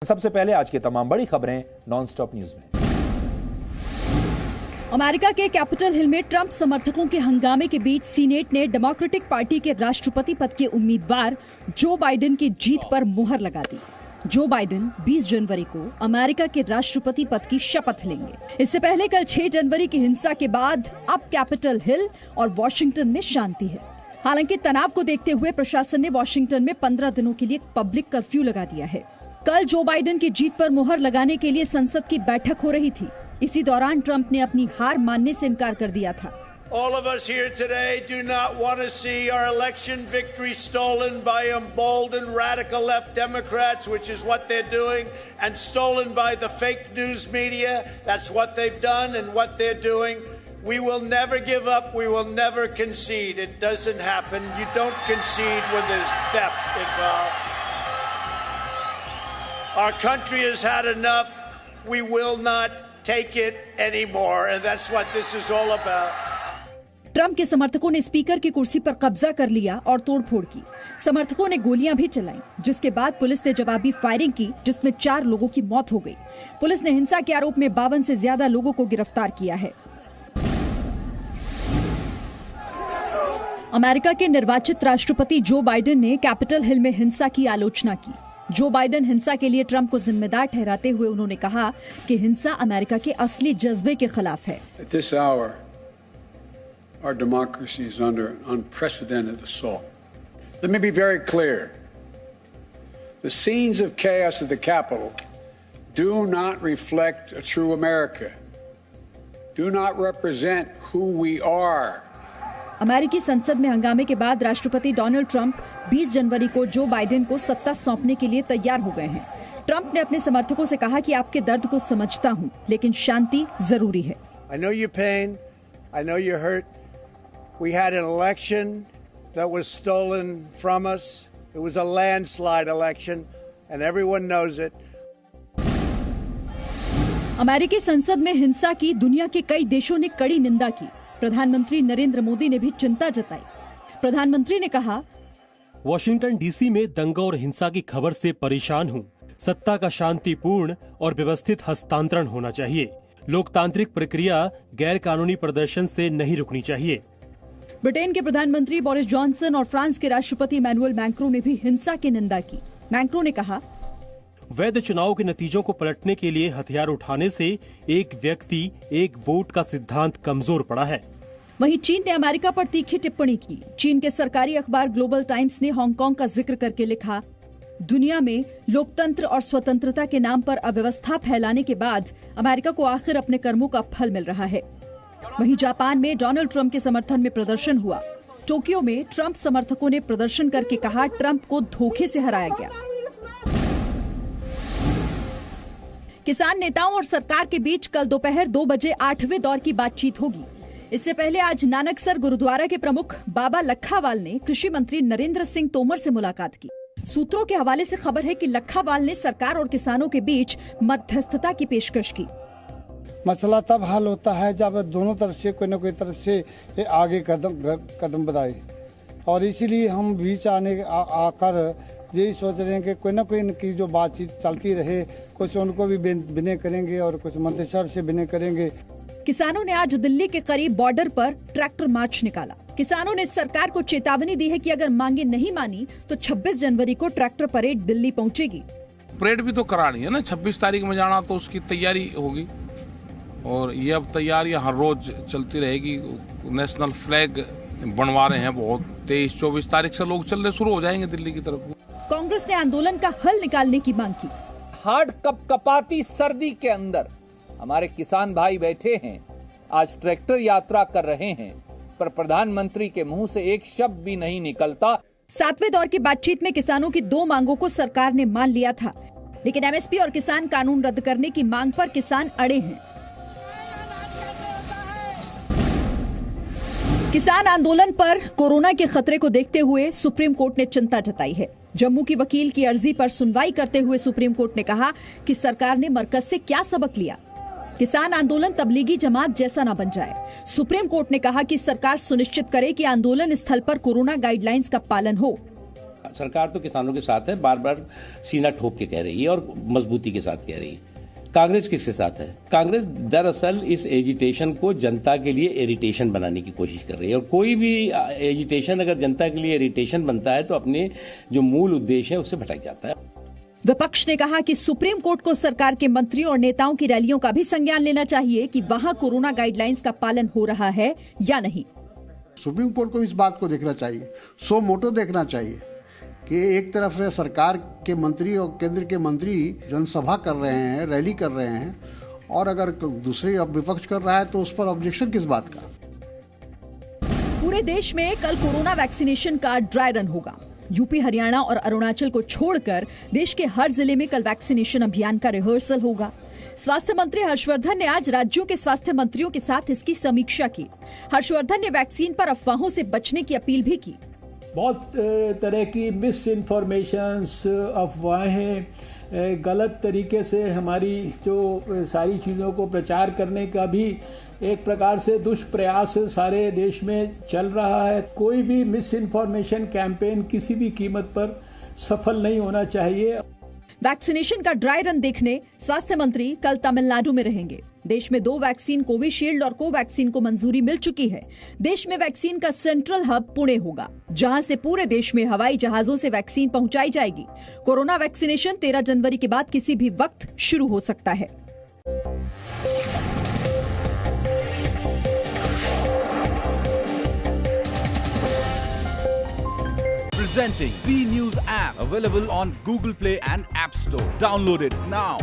सबसे पहले आज की तमाम बड़ी खबरें नॉनस्टॉप न्यूज में। अमेरिका के कैपिटल हिल में ट्रंप समर्थकों के हंगामे के बीच सीनेट ने डेमोक्रेटिक पार्टी के राष्ट्रपति पद के उम्मीदवार जो बाइडेन की जीत पर मुहर लगा दी। जो बाइडेन 20 जनवरी को अमेरिका के राष्ट्रपति पद की शपथ लेंगे। इससे पहले कल 6 जनवरी की हिंसा के बाद अब कैपिटल हिल और वॉशिंगटन में शांति है। हालांकि तनाव को देखते हुए प्रशासन ने वॉशिंगटन में 15 दिनों के लिए पब्लिक कर्फ्यू लगा दिया है। कल जो बाइडेन की जीत पर मुहर लगाने के लिए संसद की बैठक हो रही थी। इसी दौरान ट्रंप ने अपनी हार मानने से इनकार कर दिया था। All of us here today do not want to see our election victory stolen by emboldened radical left Democrats, which is what they're doing, and stolen by the fake news media. That's what they've done and what they're doing. We will never give up. We will never concede. It doesn't happen. You don't concede when there's theft involved. Our country has had enough. We will not take it anymore, and that's what this is all about. Trump के समर्थकों ने speaker की कुर्सी पर कब्जा कर लिया और तोड़फोड़ की। समर्थकों ने गोलियां भी चलाईं, जिसके बाद पुलिस ने जवाबी फायरिंग की, जिसमें 4 लोगों की मौत हो गई। पुलिस ने हिंसा के आरोप में 52 से ज्यादा लोगों को गिरफ्तार किया है। अमेरिका के निर्वाचित राष्ट्रपति जो बाइडेन ने कैपिटल हिल में हिंसा की आलोचना की। जो बाइडेन हिंसा के लिए ट्रंप को जिम्मेदार ठहराते हुए उन्होंने कहा कि हिंसा अमेरिका के असली जज्बे के खिलाफ है। At this hour, our democracy is under an unprecedented assault. Let me be very clear. The scenes of chaos at the Capitol do not reflect a true America. Do not represent who we are. अमेरिकी संसद में हंगामे के बाद राष्ट्रपति Donald Trump 20 जनवरी को Joe Biden को सत्ता सौंपने के लिए तैयार हो गए हैं। ट्रंप ने अपने समर्थकों से कहा कि आपके दर्द को समझता हूं, लेकिन शांति जरूरी है। I know your pain. I know you're hurt. We had an election that was stolen from us. It was a landslide election, and everyone knows it. अमेरिकी संसद में हिंसा की दुनिया के कई देशों ने कड़ी निंदा की। प्रधानमंत्री नरेंद्र मोदी ने भी चिंता जताई। प्रधानमंत्री ने कहा, वॉशिंगटन डीसी में दंगा और हिंसा की खबर से परेशान हूं। सत्ता का शांतिपूर्ण और व्यवस्थित हस्तांतरण होना चाहिए। लोकतांत्रिक प्रक्रिया गैर कानूनी प्रदर्शन से नहीं रुकनी चाहिए। ब्रिटेन के प्रधानमंत्री बोरिस जॉनसन और फ्रांस के राष्ट्रपति इमैनुअल मैक्रों ने भी हिंसा की निंदा की। मैक्रों ने कहा, वैध चुनाव के नतीजों को पलटने के लिए हथियार उठाने से एक व्यक्ति एक वोट का सिद्धांत कमजोर पड़ा है। वहीं चीन ने अमेरिका पर तीखी टिप्पणी की। चीन के सरकारी अखबार ग्लोबल टाइम्स ने हांगकांग का जिक्र करके लिखा, दुनिया में लोकतंत्र और स्वतंत्रता के नाम पर अव्यवस्था फैलाने के बाद अमेरिका को आखिर अपने कर्मों का फल मिल रहा है। वहीं जापान में डोनाल्ड ट्रंप के समर्थन में प्रदर्शन हुआ। टोक्यो में ट्रंप समर्थकों ने प्रदर्शन करके कहा, ट्रंप को धोखे से हराया गया। किसान नेताओं और सरकार के बीच कल दोपहर 2 बजे 8वें दौर की बातचीत होगी। इससे पहले आज नानकसर गुरुद्वारा के प्रमुख बाबा लखावाल ने कृषि मंत्री नरेंद्र सिंह तोमर से मुलाकात की। सूत्रों के हवाले से खबर है कि लखावाल ने सरकार और किसानों के बीच मध्यस्थता की पेशकश की। मसला तब हल होता है जब दोनों तरफ से कोई न कोई तरफ से आगे कदम बढ़ाए, और इसीलिए हम बीच आकर यही सोच रहे हैं कि कोई ना कोई इनकी जो बातचीत चलती रहे। कुछ उनको भी विनय करेंगे और कुछ मंत्री साहब से विनय करेंगे। किसानों ने आज दिल्ली के करीब बॉर्डर पर ट्रैक्टर मार्च निकाला। किसानों ने सरकार को चेतावनी दी है कि अगर मांगे नहीं मानी तो 26 जनवरी को ट्रैक्टर परेड दिल्ली पहुंचेगी। परेड भी तो करानी है ना, 26 तारीख में जाना, तो उसकी तैयारी होगी। और ये अब तैयारियां हर रोज चलती रहेगी। नेशनल फ्लैग बनवा रहे हैं बहुत। 23-24 तारीख से लोग चलने शुरू हो जाएंगे दिल्ली की तरफ। कांग्रेस ने आंदोलन का हल निकालने की मांग की। हार्ड कपकपाती सर्दी के अंदर हमारे किसान भाई बैठे हैं, आज ट्रैक्टर यात्रा कर रहे हैं, पर प्रधानमंत्री के मुंह से एक शब्द भी नहीं निकलता। 7वें दौर की बातचीत में किसानों की 2 मांगों को सरकार ने मान लिया था, लेकिन एमएसपी और किसान कानून रद्द करने की मांग पर किसान अड़े हैं। किसान आंदोलन पर कोरोना के खतरे को देखते हुए सुप्रीम कोर्ट ने चिंता जताई है। जम्मू की वकील की अर्जी पर सुनवाई करते हुए सुप्रीम कोर्ट ने कहा कि सरकार ने मरकज से क्या सबक लिया। किसान आंदोलन तबलीगी जमात जैसा न बन जाए। सुप्रीम कोर्ट ने कहा कि सरकार सुनिश्चित करे कि आंदोलन स्थल पर कोरोना गाइडलाइंस का पालन हो। सरकार तो किसानों के साथ है, बार बार सीना ठोक के कह रही है और मजबूती के साथ कह रही है। कांग्रेस किसके साथ है? कांग्रेस दरअसल इस एजिटेशन को जनता के लिए इरिटेशन बनाने की कोशिश कर रही है, और कोई भी एजिटेशन अगर जनता के लिए इरिटेशन बनता है तो अपने जो मूल उद्देश्य है उससे भटक जाता है। विपक्ष ने कहा कि सुप्रीम कोर्ट को सरकार के मंत्रियों और नेताओं की रैलियों का भी संज्ञान लेना चाहिए कि वहां कोरोना गाइडलाइंस का पालन हो रहा है या नहीं। सुप्रीम कोर्ट को इस बात को देखना चाहिए, सो मोटो देखना चाहिए कि एक तरफ से सरकार के मंत्री और केंद्र के मंत्री जनसभा कर रहे हैं, रैली कर रहे हैं, और अगर दूसरे विपक्ष कर रहा है तो उस पर ऑब्जेक्शन किस बात का। पूरे देश में कल कोरोना वैक्सीनेशन का ड्राई रन होगा। यूपी, हरियाणा और अरुणाचल को छोड़कर देश के हर जिले में कल वैक्सीनेशन अभियान का रिहर्सल होगा। स्वास्थ्य मंत्री हर्षवर्धन ने आज राज्यों के स्वास्थ्य मंत्रियों के साथ इसकी समीक्षा की। हर्षवर्धन ने वैक्सीन पर अफवाहों से बचने की अपील भी की। बहुत तरह की मिस इन्फॉर्मेशंस, अफवाहें, गलत तरीके से हमारी जो सारी चीज़ों को प्रचार करने का भी एक प्रकार से दुष्प्रयास सारे देश में चल रहा है। कोई भी मिस इन्फॉर्मेशन कैंपेन किसी भी कीमत पर सफल नहीं होना चाहिए। वैक्सीनेशन का ड्राई रन देखने स्वास्थ्य मंत्री कल तमिलनाडु में रहेंगे। देश में 2 वैक्सीन कोविशील्ड और कोवैक्सीन को मंजूरी मिल चुकी है। देश में वैक्सीन का सेंट्रल हब पुणे होगा, जहां से पूरे देश में हवाई जहाजों से वैक्सीन पहुंचाई जाएगी। कोरोना वैक्सीनेशन 13 जनवरी के बाद किसी भी वक्त शुरू हो सकता है। Presenting V News app, available on Google Play and App Store. Download it now.